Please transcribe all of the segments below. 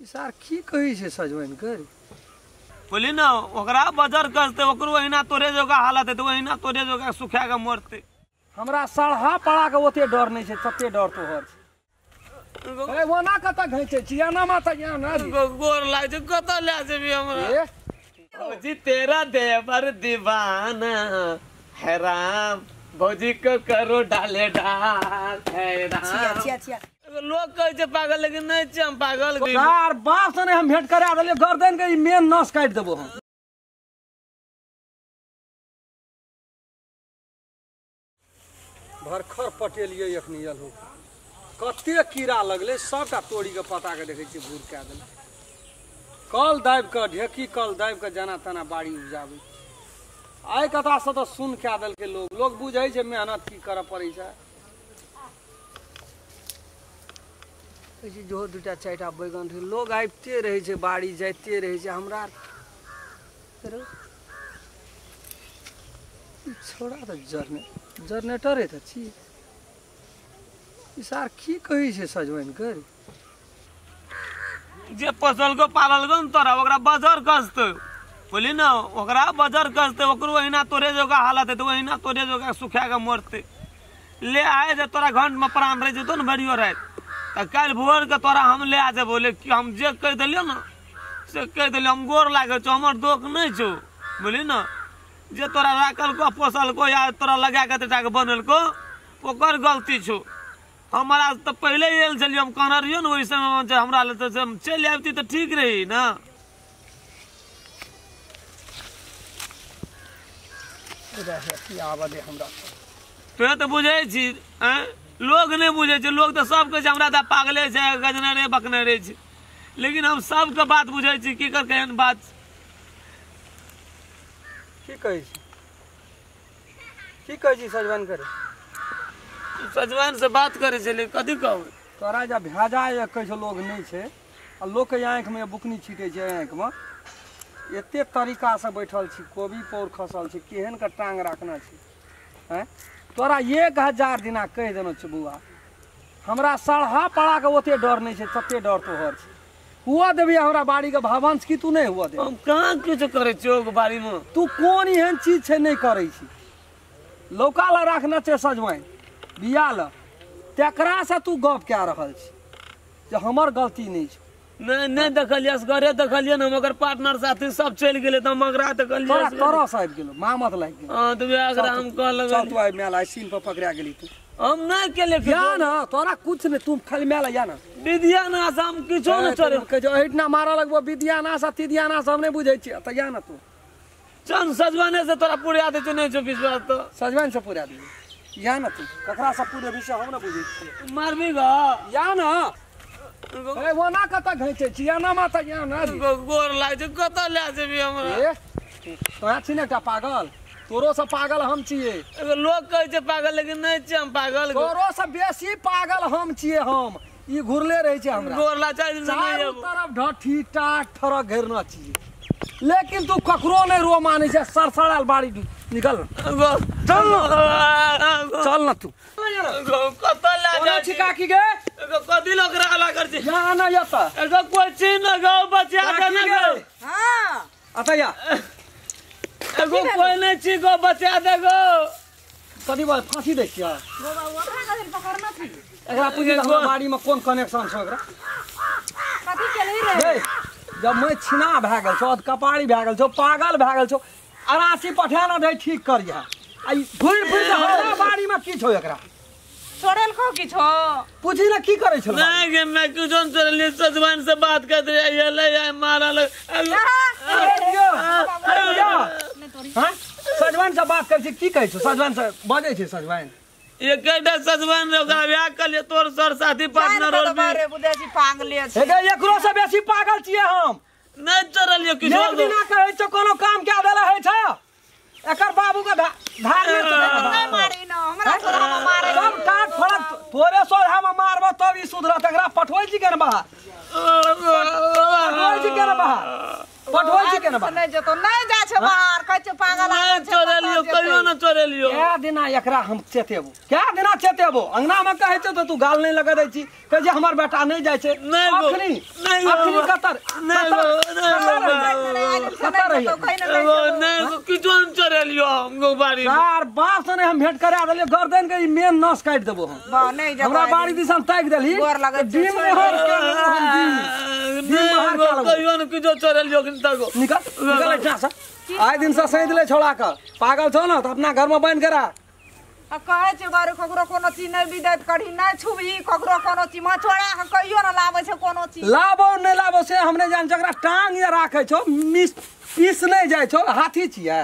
सार की कही छे सजवन कर बोली ना ओकरा बजर कसते ओकरो वहीना तोरे जोगा हालत है तो वहीना तोरे जोगा सुखा के मरते। हमरा सड़हा पड़ा के ओते डर नहीं छे तते डर तो हर ए वो ना कत घैचे चियाना माता या ना गोर लाग जे कत ले जेबी हमरा भौजी तेरा देवर दीवाना है राम भौजी को करो डाले डाल है राम। छिया लोग कहे छे पागल लेकिन नहीं छे हम पागल यार बाप से हम भेंट करा देले गर्दन के मेन नस काट देबो हम। भरखर पटेलिए एखनी यल हो कते कीड़ा लगले सबटा तोड़ी के पता के देखे छी भूर के देले कल दाब के ढेकी कल दाब के जना तना बाड़ी उपजाबे आइ कथा से तो सुन के देल के लोग बुझै छे मेहनत की करे पड़ै छै। ऐसी जो दुटा चारटा बैगन थे लोग आबते रहे छे बाड़ी जाते रहे छे हमरा छोड़ा तो जनरेटर है छी सार की कही छे सजवन कर जे फसल को पालल गन तोरा ओकरा बजर कसते बोली ना ओकरा बजर कसते ओकरो वहीना तोरे जोगा हालत है तो वहीना तोरे जोगा सुखा के मरते। ले आए जे तोरा घंट में प्राण रह जेतो न भरियो रात त काल भोर के तोरा हम ले आ जे बोले कि हम जे कह देलियो ना से कह देलियो हम गोर लागे छो हमर दोख नहीं छो बोली ना जे तोरा राखल को पोसल को या तोरा लगा के तेटा के बनल को ओकर गलती छो। हमारा तो पहले ही एल चलिए हम कहना रहियो ना वही समय हमरा ले तो चल आती तो ठीक रही ना। तो तो बुझे छी लोग नहीं बुझे छे लोग तो सब कहे हमरा तो पागले छे गजने रे बकने रे छे लेकिन हम सब के बात बुझे छी की कर केहन बात की कहे छी सजवन करे सजवान से बात करे छे कथी कहू तोरा जा भेजा या कह लोग नहीं छे आ लोग के आंख में बुकनी छीटे छे आंख में एते तरीका से बैठल छी कोबी पौर खसल छी केहन का टांग रखना छी हैं तोरा 1000 दिना कह देनो छ बुआ हमरा सड़हा पड़ा के ओते डर नहीं छे तते डर तो हर छी हुआ देबी हमरा बाड़ी के भावंश की तू नहीं हुआ दे हम कहां कुछ करे चौक बाड़ी में तू कोन एहन चीज छे नहीं करे छी लौका ला रखना छे सजवाइन बिया ल तेकरा से तू गप क्या रहल छी जे हमर गलती नहीं छे नहीं देखलिए घरे देखलिए ना मगर पार्टनर साथी सब चल गेले त मगरा देखलिए तोरा साहब गेलो मामत लाग गेल हां तो अगर हम कह लगे चल तू आई मेला सीन पर पकड़ा गेली तू हम नहीं केले या ना तोरा कुछ नहीं तुम खाली मेला या ना विद्या ना हम किछो न चले के जो हिटना मारा लगबो विद्या ना सा तिद्या ना सब नहीं बुझै छी त या ना तू चल सजवाने से तोरा पूरे आदे छ नहीं छ विश्वास तो सजवान से पूरा दे या ना तू ककरा से पूरे विषय हम ना बुझै छी मारबी ग या ना ए वो ना कत घैचे चियाना माता या ना गोर लाग जे कत ले जेबी हमरा तोरा छी ने एकटा पागल तोरो से पागल हम छिए लोग कहे छे पागल लेकिन नहीं छे हम पागल तोरो से बेसी पागल हम छिए हम ई घुरले रहे छे हमरा गोर ला चाहि दिन नहीं चारों तरफ ढठी टाट ठर घेरना छिए लेकिन तू ककरो नहीं रो माने छे सरसड़ाल बाड़ी निकल चल ना तू कत ले जा छी काकी गे कदी लोग राला कर छे या ना यता एगो कोई चीज न गो बचा के न गो हां आता या एगो कोई नहीं छी गो बचा दे गो कदी बार फांसी दे क्या बाबा ओकरा का दिन पकड़ना थी एकरा पूछी हमरा बाड़ी में कोन कनेक्शन छ एकरा कथि केले रे जब मैं छिना भए गेल छो कपाड़ी भए गेल छो पागल भए गेल छो अरासी पठा न दे ठीक कर जा आई घुर फिर हमरा बाड़ी में की छो एकरा छोड़ल को की छो पूछी ना की करे छो नहीं के मैं कुछ न चले सजवान से बात कर दे ये ले मारा ले हां सजवान से बात कर छी की कहै छो सजवान से बाजै छै सजवान ये केटा सजवान रे ओकरा ब्याह कर ले तोर सर साथी पार्टनर और भी बारे बुदेसी पागले छे हे एकरो से बेसी पागल छिए हम नहीं चरलियो किछो एक दिना कहै छो कोनो काम क्या देला है छ एकर बाबू का धार में नहीं मारी न हमरा छोरा में मारे सब काट फड़क तोरे सोझा में मारबो तब ई सुधरत एकरा पठोई जी के न बाहर पठोई जी के न बाहर पठोल छी केना बा नहीं जतो नहीं जा छै बाहर कहै छै पागल नहीं चोरे लियो कहियो ना चोरे लियो क्या दिना एकरा हम चेतेबो क्या दिना चेतेबो अंगना में कहै छै तो तू गाल नहीं लगा दै छी कह जे हमर बेटा नहीं जाय छै नहीं गो, अखनी नहीं गो, अखनी कतर नहीं गो, नहीं गो, किछो हम चोरे लियो हमको बाड़ी में। यार बाप से हम भेंट करा देलिए गर्दन के मेन नस काट देबो हम नहीं जा हमरा बाड़ी दिसन ताक देली गोर लगै छै, दिन मोहर के हम नहीं गो, कहियो ना किछो चोरे लियो किनता गो निकल अच्छा सा आइ दिन से सही दिले छोड़ा का पागल छौ ना तो अपना घर में बंद करा कहै छै बारे ककरो कोनो चीज नहीं विदैत करी नहीं छुबी ककरो कोनो चीज मछोड़ा के कहियो ना लाबै छै कोनो चीज लाबो नहीं लाबो से हमने जान जकरा टांग ये राखे छो मिस पीस नहीं जाय छो हाथी छियै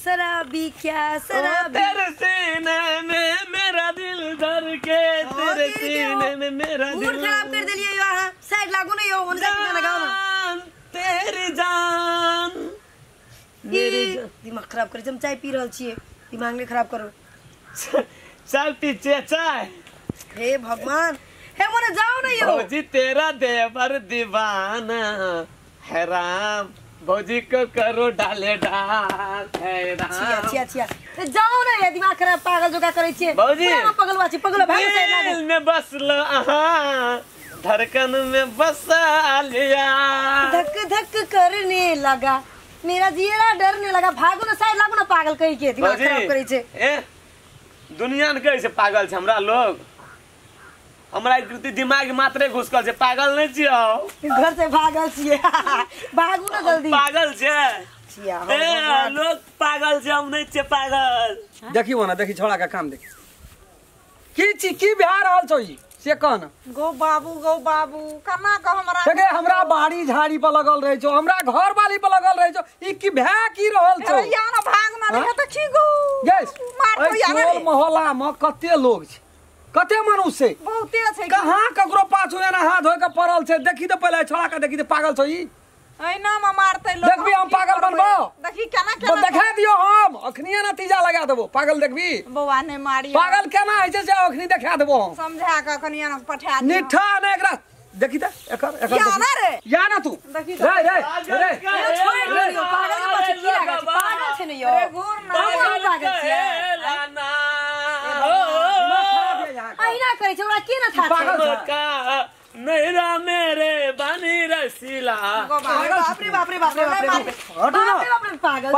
शराबी क्या शराबी तेरे सीने में मेरा दिल धर के तेरे सीने में मेरा मूड दिल खराब कर देलिए यहाँ साइड लागो नहीं हो उनसे गाना गाओ ना जान तेरी जान मेरी दिमाग खराब करे हम चाय पी रहल छिए दिमाग नहीं खराब करो चल पीछे चाय हे भगवान हे मोरे जाओ ना यो भौजी तेरा देवर दीवाना है राम भौजी को करो डाले डाल है राम छिया जाओ ना ये दिमाग खराब पागल जोका करे छिए भौजी। पगलवा छी पगल भाई साइड लागो दिल में बस लो धड़कन में बसा लिया धक धक करने लगा मेरा जियरा डरने लगा भागो ना साइड लागो ना पागल कहि के दिमाग खराब करे छे ए दुनिया ने कैसे पागल छे हमरा लोग हमरा कृति दिमाग मात्रे घुसकल छे पागल नहीं छियो घर से भागल छिए भागू ना जल्दी पागल छे छिया ए लोग पागल छे हम नहीं छे पागल देखियो ना देखी छोड़ा का काम देखी की बिहार रहल छौ ई से कहन गो बाबू कना को हमरा देखे हमरा बाड़ी झाड़ी पर लगल रहे छौ हमरा घर वाली पर लगल रहे छौ ई की भै की रहल छौ या ना भाग ना रे त की गो गैस मार ओइ या रे टोल मोहल्ला में कते लोग छै कते मनुष्य छै बहुते छै कहाँ ककरो पाछू एना हाथ धोइ के पड़ल छै देखी तो पहले छोड़ा के देखी तो पागल छौ ई ऐना में मारते लोग देखबी हम पागल बनबो देखी केना तो केना देखा दियो हम अखनिए नतीजा लगा देबो पागल देखबी बौआ ने मारी पागल केना होइ छै से अखनी देखा देबो हम समझा के कनिया न पठा दे निठा ने एकरा देखी त एकर या ना रे या ना तू देखी रे रे रे छोड़ दियो पागल के पाछे की लागै छै पागल छै न यो रे घूर ना हम पागल छिए अहिना करे छै हमरा के न था पागल का मेरा मेरे बनी रसीला गो बाप रे बाप रे बाप रे हटो ना पागल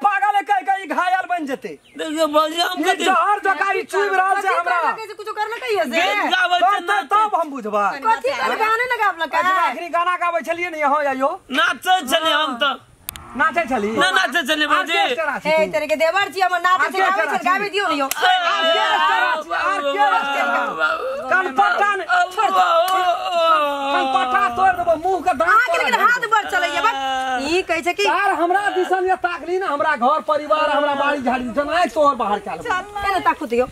पागल है कई घायल बन जते देखिए भौजी हम ये जहर जकारी चुभ रहल छै हमरा कुछ करना कहियो से गीत गाबै छै ना तब हम बुझबा कथी कर गाने लगावला का आखिरी गाना गाबै छलिए ने यहाँ आइयो नाचै छलिए हम तो नाचै छली ना नाचै छलिए भौजी ए तेरे के देवर छी हम नाचे से गावे दियो नहीं हो कनपटन कनपटा तोड़ देबो मुंह के दांत आखिर के हाथ बढ़ चलैया बा ई कहै छै कि यार हमरा दिसन ये ताकली ना हमरा घर परिवार हमरा बाड़ी झाड़ी दिसन आइ तोहर बाहर काल एने ताकू दियो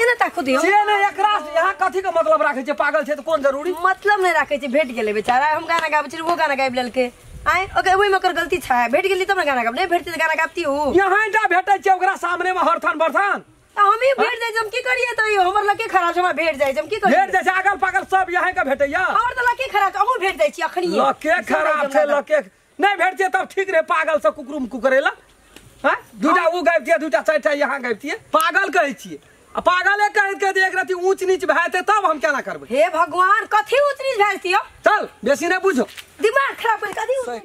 एने ताकू दियो से ने एकरा यहाँ कथी के मतलब राखै छै पागल छै त कोन जरूरी मतलब नहीं राखे छै भेट गेले बेचारा हम गाना गाबै छी वो गाना गाबि लेलके आय ओके ओहि में कर गलती छै भेट गेली तब ना गाना गाब नहीं भेटती त गाना गाबती हो यहाँ टा भेटै छै ओकरा सामने में हरथन बरथन हम ही भेट जाय हम की करिए त हमर लके खराब छै हम भेट जाय हम की करिए भेट जैसे अगल पागल सब यहाँ के भेटैया हमर त लके खराब हम भेट जाय छी अखनी लके खराब छै लके नहीं भेटते तब ठीक रहे पागल से कुकरुम कुकरेला हैं दूटा उ गाबतिए दूटा चारटा यहाँ गाबतिए पागल कहै छिए आ पागले कहैत के एक रति ऊंच नीच भैते तब हम केना करबै हे भगवान कथी ऊंच नीच भेजतियो चल बेसी नहीं बुझो दिमाग खराब कर कथी ऊंच